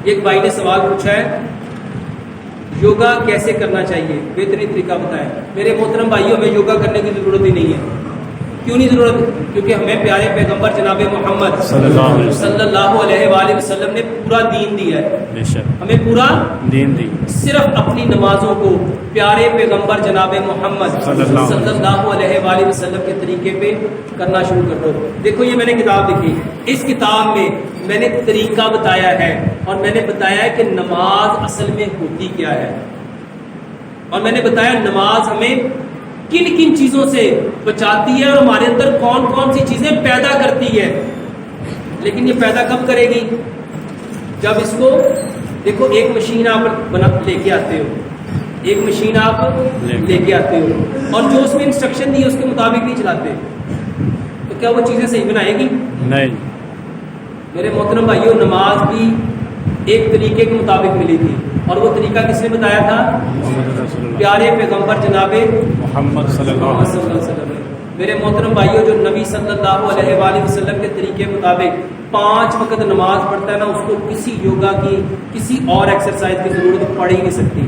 ایک بھائی نے سوال پوچھا ہے یوگا کیسے کرنا چاہیے، بہترین طریقہ بتائیں۔ میرے محترم بھائیوں، ہمیں یوگا کرنے کی ضرورت ہی نہیں ہے۔ کیوں نہیں ضرورت؟ کیونکہ ہمیں پیارے پیغمبر جناب محمد صلی اللہ علیہ وآلہ وسلم نے پورا دین دیا ہے، ہمیں پورا دین دی۔ صرف اپنی نمازوں کو پیارے پیغمبر جناب محمد صلی اللہ علیہ وآلہ وسلم کے طریقے پہ کرنا شروع کر دو۔ دیکھو یہ میں نے کتاب لکھی، اس کتاب میں نے طریقہ بتایا ہے، اور میں نے بتایا ہے کہ نماز اصل میں ہوتی کیا ہے، اور میں نے بتایا نماز ہمیں کن کن چیزوں سے بچاتی ہے اور ہمارے اندر کون کون سی چیزیں پیدا کرتی ہے۔ لیکن یہ پیدا کب کرے گی؟ جب اس کو دیکھو، ایک مشین آپ لے کے آتے ہو، ایک مشین آپ لے کے آتے ہو، اور جو اس میں انسٹرکشن دی ہے اس کے مطابق نہیں چلاتے، تو کیا وہ چیزیں صحیح بنائے گی؟ نہیں۔ میرے محترم بھائیوں، نماز بھی ایک طریقے کے مطابق ملی تھی، اور وہ طریقہ کس نے بتایا تھا؟ پیارے پیغمبر جناب محمد صلی اللہ علیہ وسلم۔ میرے محترم بھائیوں، جو نبی صلی اللہ علیہ وآلہ وسلم کے طریقے مطابق 5 وقت نماز پڑھتا ہے نا، اس کو کسی یوگا کی، کسی اور ایکسرسائز کی ضرورت پڑ ہی نہیں سکتی۔